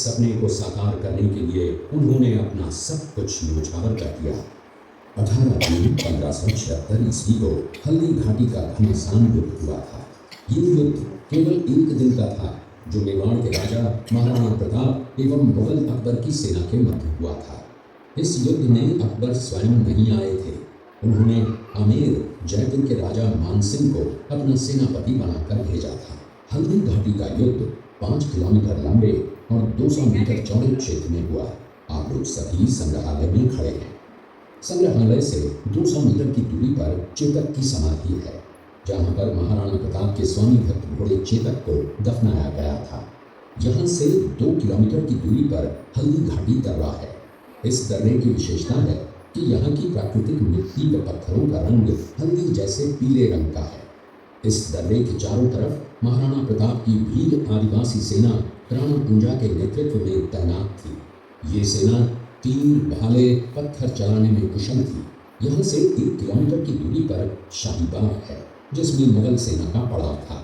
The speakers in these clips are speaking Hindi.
सपने को साकार करने के लिए उन्होंने अपना सब कुछ न्योछावर कर दिया। 18 जून 1576 ईस्वी को हल्दी घाटी का घमासान युद्ध हुआ था। ये युद्ध केवल एक दिन का था, जो मेवाड़ के राजा महाराणा प्रताप एवं मुगल अकबर की सेना के मध्य हुआ था। इस युद्ध में अकबर स्वयं नहीं आए थे। उन्होंने आमेर जयपुर के राजा मानसिंह को अपना सेनापति बनाकर भेजा था। हल्दी घाटी का युद्ध 5 किलोमीटर लंबे और 200 मीटर चौड़े क्षेत्र में हुआ। आप लोग सभी संग्रहालय में खड़े हैं। संग्रहालय से 200 मीटर की दूरी पर चेतक की समाधि है, जहां पर महाराणा प्रताप के स्वामी भक्त घोड़े चेतक को दफनाया गया था। यहाँ से 2 किलोमीटर की दूरी पर हल्दी घाटी दर्रा है। इस दर्रे की विशेषता है कि यहाँ की प्राकृतिक मिट्टी व पत्थरों का रंग हल्दी जैसे पीले रंग का है। इस दर्रे के चारों तरफ महाराणा प्रताप की भील आदिवासी सेना राणा कुंजा के नेतृत्व में तैनात थी। ये सेना तीर, भाले, पत्थर चलाने में कुशल थी। यहाँ से 1 किलोमीटर की दूरी पर शाहीबाग है, जिसमें मुगल सेना का पड़ाव था।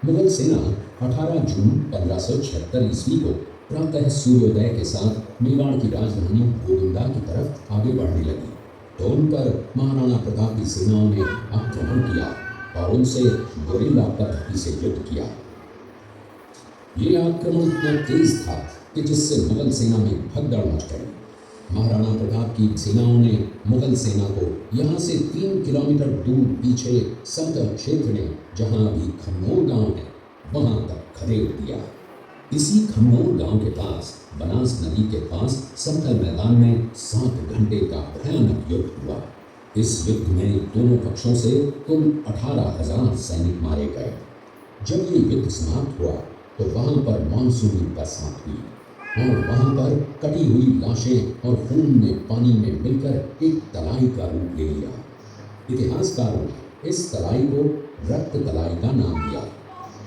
मुगल सेना 18 जून 1576 ईस्वी को प्रातः सूर्योदय के साथ मेवाड़ की राजधानी गोविंदा की तरफ आगे बढ़ने लगी, तो उन पर महाराणा प्रताप की सेनाओं ने आक्रमण किया और उनसे गोरिल्ला पद्धति से युद्ध किया। ये आक्रमण इतना तेज था कि जिससे मुगल सेना में भगदड़ मच गई। महाराणा प्रताप की सेनाओं ने मुगल सेना को यहाँ से 3 किलोमीटर दूर पीछे समतल क्षेत्र में, जहाँ अभी खन्नौर गांव है, वहां तक खदेड़ दिया। इसी खन्नौर गांव के पास बनास नदी के पास समतल मैदान में 7 घंटे का भयानक युद्ध हुआ। इस युद्ध में दोनों पक्षों से कुल 18,000 सैनिक मारे गए। जब ये युद्ध समाप्त हुआ तो वहां पर मानसूनी बरसात हुई और वहां पर कटी हुई लाशें और खून ने पानी में मिलकर एक तलाई का रूप ले लिया। इतिहासकारों ने इस तलाई को रक्त तलाई का नाम दिया।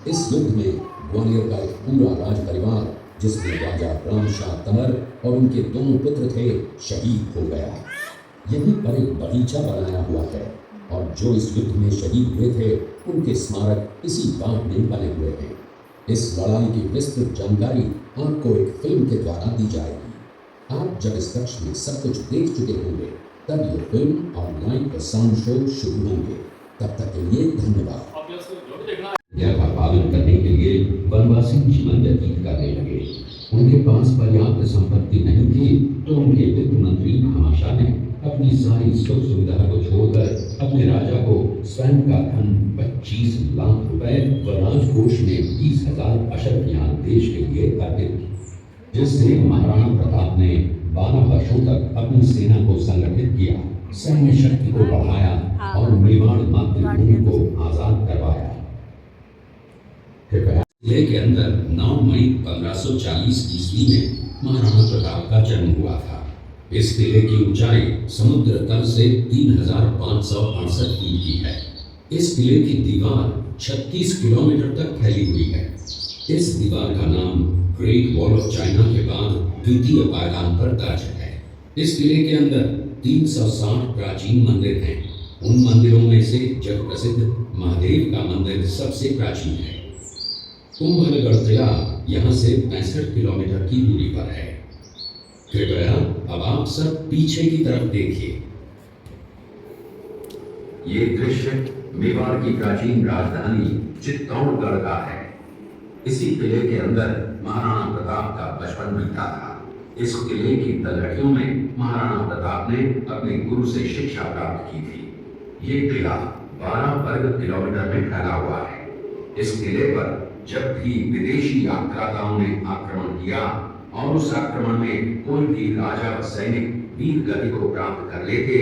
इस युद्ध में ग्वालियर का एक पूरा राज परिवार, जिसमें राजा रामशाह तंवर और उनके 2 पुत्र थे, शहीद हो गया। यहीं पर एक बगीचा बनाया हुआ है और जो इस युद्ध में शहीद हुए थे, उनके स्मारक इसी बाग में बने हुए हैं। इस लड़ाई की विस्तृत जानकारी आपको एक फिल्म के द्वारा दी जाएगी। आप जब इस कक्ष में सब कुछ देख चुके होंगे, तब ये फिल्म और लाइव व साउंड शो शुरू होंगे। तब तक के लिए धन्यवाद। का पालन करने के लिए वनवासी जीवन व्यतीत करने लगे। उनके पास पर्याप्त संपत्ति नहीं थी, तो उनके वित्त मंत्री भामाशाह ने अपनी सारी सुख सुविधा को छोड़कर अपने राजा को स्वयं का धन 25 लाख रुपए व राजकोष में 20,000 अशर्फियां देश के लिए अर्पित की, जिससे महाराणा प्रताप ने 12 वर्षों तक अपनी सेना को संगठित किया, सैन्य शक्ति को बढ़ाया और मेवाड़ मातृभूमि को आजाद करवाया। किले के अंदर 9 मई 1540 ईस्वी में महाराणा प्रताप का जन्म हुआ था। इस किले की ऊंचाई समुद्र तल से 3,568 फीट की है। इस किले की दीवार 36 किलोमीटर तक फैली हुई है। इस दीवार का नाम ग्रेट वॉल ऑफ चाइना के बाद द्वितीय पायदान पर दर्ज है। इस किले के अंदर 360 प्राचीन मंदिर हैं। उन मंदिरों में से जग प्रसिद्ध महादेव का मंदिर सबसे प्राचीन है। कुंभलगढ़ किला यहाँ से 65 किलोमीटर की दूरी पर है। कृपया अब आप सब पीछे की तरफ देखिए। ये दृश्य मेवाड़ की प्राचीन राजधानी चित्तौड़गढ़ का है। इसी किले के अंदर महाराणा प्रताप का बचपन बीता था। इस किले की तलहटियों में महाराणा प्रताप ने अपने गुरु से शिक्षा प्राप्त की थी। ये किला 12 वर्ग किलोमीटर में फैला हुआ है। इस किले पर जब भी विदेशी आक्रांताओं ने आक्रमण किया और उस आक्रमण में कोई भी राजा व सैनिक वीर गति को प्राप्त कर लेते,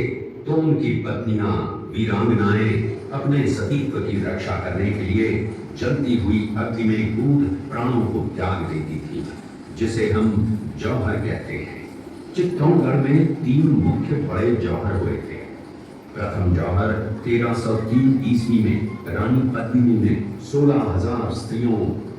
तो उनकी पत्नियां वीरांगनाएं अपने सतीत्व की रक्षा करने के लिए जलती हुई अग्नि में कूद प्राणों को त्याग देती थी, जिसे हम जौहर कहते हैं। चित्तौड़गढ़ में 3 मुख्य बड़े जौहर हुए थे। प्रथम जौहर 1303 ईस्वी में रानी पद्मिनी ने 16,000 स्त्रियों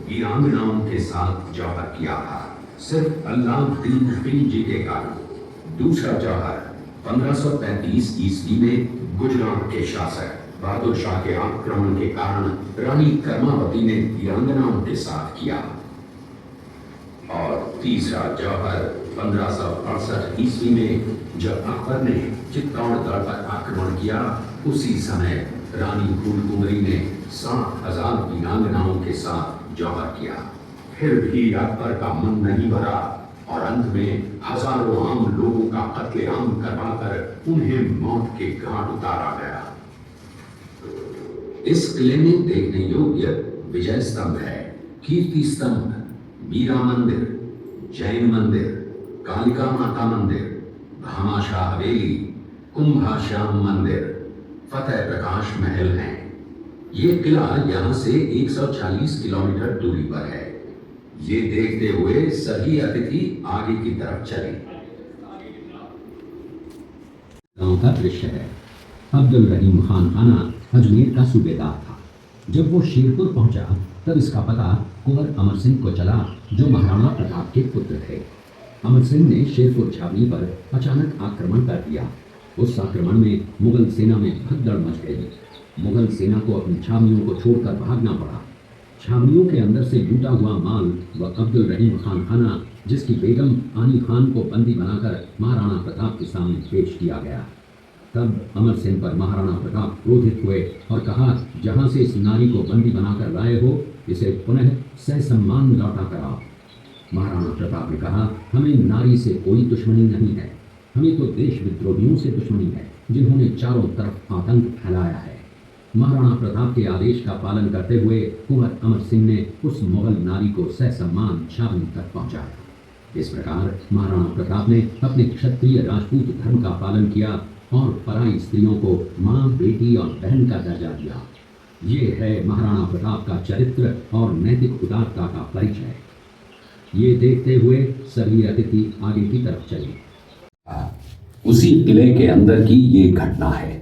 वीरांगनाओं के साथ जौहर किया था, सिर्फ अल्लाउद्दीन खिलजी के कारण। दूसरा जौहर 1535 ईस्वी में गुजरात के शासक बहादुर शाह के आक्रमण के कारण रानी कर्मावती ने वीरांगनाओं के साथ किया। और तीसरा जौहर 1568 ईस्वी में जब अकबर ने चित्तौड़गढ़ पर आक्रमण किया, उसी समय रानी फूलकुमारी ने 60,000 वीरांगनाओं के साथ जौहर किया। फिर भी अकबर का मन नहीं भरा और अंत में हजारों आम लोगों का कत्लेआम करवाकर उन्हें मौत के घाट उतारा गया। इस किले में देखने योग्य विजय स्तंभ है, कीर्ति स्तंभ, मीरा मंदिर, जैन मंदिर, कालिका माता मंदिर, भामाशाह हवेली, कुंभाश्याम मंदिर, फतेह प्रकाश महल हैं। ये किला यहाँ से 140 किलोमीटर दूरी पर है। ये देखते हुए सभी अतिथि आगे की तरफ चले। गांव का दृश्य है। अब्दुल रहीम खान खाना अजमेर का सूबेदार था। जब वो शेरपुर पहुंचा तब इसका पता कुंवर अमर सिंह को चला, जो महाराणा प्रताप के पुत्र थे। अमर सिंह ने शेरपुर छावनी पर अचानक आक्रमण कर दिया। उस आक्रमण में मुगल सेना में भगदड़ मच गई। मुगल सेना को अपनी छावनियों को छोड़कर भागना पड़ा। छावनियों के अंदर से लूटा हुआ माल व अब्दुल रहीम खान खाना, जिसकी बेगम आनी खान को बंदी बनाकर महाराणा प्रताप के सामने पेश किया गया। तब अमर सिंह पर महाराणा प्रताप क्रोधित हुए और कहा, जहां से इस नारी को बंदी बनाकर लाए हो, इसे पुनः ससम्मान लौटा कर आओ। महाराणा प्रताप ने कहा, हमें नारी से कोई दुश्मनी नहीं है, हमें तो देश विद्रोहियों से दुश्मनी है, जिन्होंने चारों तरफ आतंक फैलाया है। महाराणा प्रताप के आदेश का पालन करते हुए कुंवर अमर सिंह ने उस मुगल नारी को ससम्मान छावनी तक पहुंचाया। इस प्रकार महाराणा प्रताप ने अपने क्षत्रिय राजपूत धर्म का पालन किया और पराई स्त्रियों को मां, बेटी और बहन का दर्जा दिया। ये है महाराणा प्रताप का चरित्र और नैतिक उदारता का परिचय। ये देखते हुए सभी अतिथि आगे की तरफ चले। उसी किले के अंदर की ये घटना है।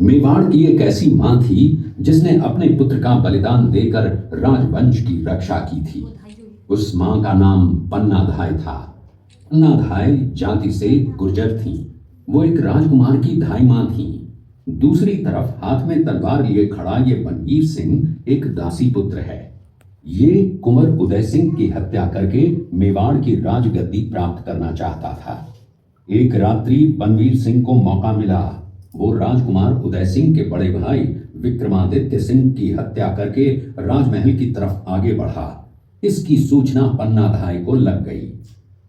मेवाड़ की एक ऐसी मां थी जिसने अपने पुत्र का बलिदान देकर राजवंश की रक्षा की थी। उस मां का नाम पन्नाधाय था। पन्नाधाय जाति से गुर्जर थी। वो एक राजकुमार की धाई मां थी। दूसरी तरफ हाथ में तलवार लिए खड़ा ये बनवीर सिंह एक दासी पुत्र है। ये कुंवर उदय सिंह की हत्या करके मेवाड़ की राजगद्दी प्राप्त करना चाहता था। एक रात्रि बनवीर सिंह को मौका मिला। वो राजकुमार उदय सिंह के बड़े भाई विक्रमादित्य सिंह की हत्या करके राजमहल की तरफ आगे बढ़ा। इसकी सूचना पन्नाधाय को लग गई।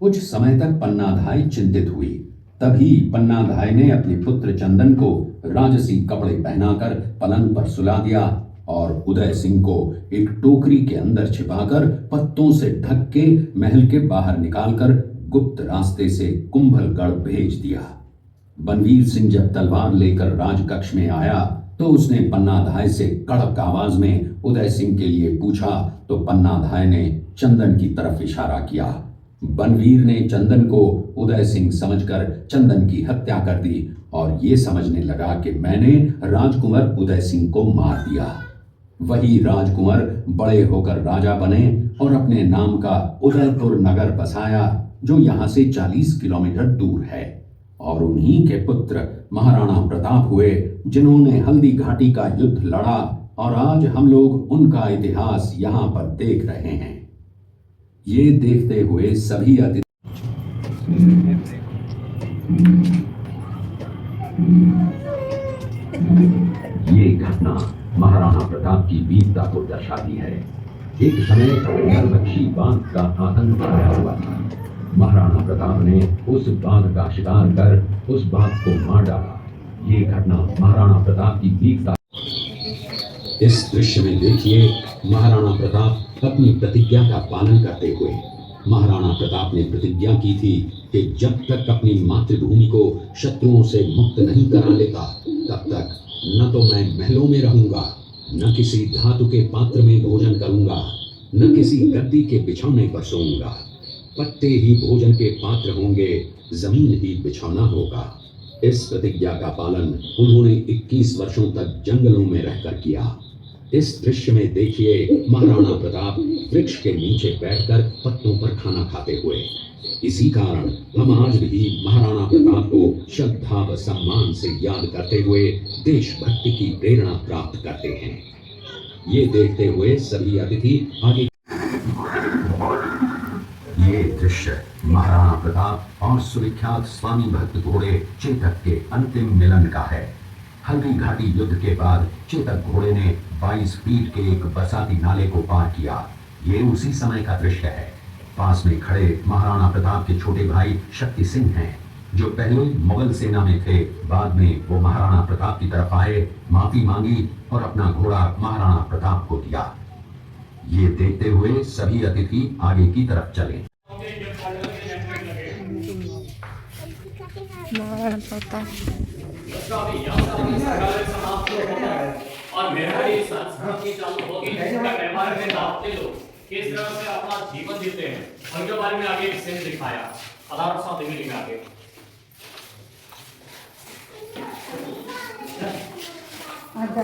कुछ समय तक पन्नाधाय चिंतित हुई। तभी पन्नाधाय ने अपने पुत्र चंदन को राजसी कपड़े पहनाकर पलंग पर सुला दिया और उदय सिंह को एक टोकरी के अंदर छिपाकर पत्तों से ढक के महल के बाहर निकालकर गुप्त रास्ते से कुंभलगढ़ भेज दिया। बनवीर सिंह जब तलवार लेकर राजकक्ष में आया तो उसने पन्नाधाय से कड़क आवाज में उदय सिंह के लिए पूछा, तो पन्नाधाय ने चंदन की तरफ इशारा किया। बनवीर ने चंदन को उदय सिंह समझकर चंदन की हत्या कर दी और ये समझने लगा कि मैंने राजकुमार उदय सिंह को मार दिया। वही राजकुमार बड़े होकर राजा बने और अपने नाम का उदयपुर नगर बसाया, जो यहाँ से 40 किलोमीटर दूर है। और उन्हीं के पुत्र महाराणा प्रताप हुए, जिन्होंने हल्दी घाटी का युद्ध लड़ा और आज हम लोग उनका इतिहास यहाँ पर देख रहे हैं। ये देखते हुए सभी अतिथि ये घटना महाराणा प्रताप की वीरता को दर्शाती है। एक समय नरबक्षी बाघ का आतंक आया हुआ था। महाराणा प्रताप ने उस बाघ का शिकार कर उस बाघ को मार डाला। ये घटना महाराणा प्रताप की वीरता। इस दृश्य में देखिए महाराणा प्रताप अपनी प्रतिज्ञा का पालन करते हुए। महाराणा प्रताप ने प्रतिज्ञा की थी कि जब तक अपनी मातृभूमि को शत्रुओं से मुक्त नहीं करा लेता, तब तक न तो मैं महलों में रहूंगा, न किसी धातु के पात्र में भोजन करूंगा, न किसी गद्दी के बिछौने पर सोऊंगा। पत्ते ही भोजन के पात्र होंगे, जमीन ही बिछौना होगा। इस प्रतिज्ञा का पालन उन्होंने 21 वर्षों तक जंगलों में रहकर किया। इस दृश्य में देखिए महाराणा प्रताप वृक्ष के नीचे बैठकर पत्तों पर खाना खाते हुए। इसी कारण हम आज भी महाराणा प्रताप को श्रद्धा व सम्मान से याद करते हुए देशभक्ति की प्रेरणा प्राप्त करते हैं। ये देखते हुए सभी अतिथि आगे। ये दृश्य महाराणा प्रताप और सुविख्यात स्वामी भक्त घोड़े चेतक के अंतिम मिलन का है। हल्दी घाटी युद्ध के बाद चेतक घोड़े ने 22 फीट के एक बरसाती नाले को पार किया। ये उसी समय का दृश्य है। पास में खड़े महाराणा प्रताप के छोटे भाई शक्ति सिंह हैं, जो पहले मुगल सेना में थे। बाद में वो महाराणा प्रताप की तरफ आए, माफी मांगी और अपना घोड़ा महाराणा प्रताप को दिया। ये देखते हुए सभी अतिथि आगे की तरफ चले। महाराणा प्रताप और मेहनती संस्कृति चालू होगी, व्यवहार में दावते लोग किस तरह से अपना जीवन जीते हैं, उनके बारे में आगे एक सीन दिखाया। आधार साथ मीटिंग में आगे आगे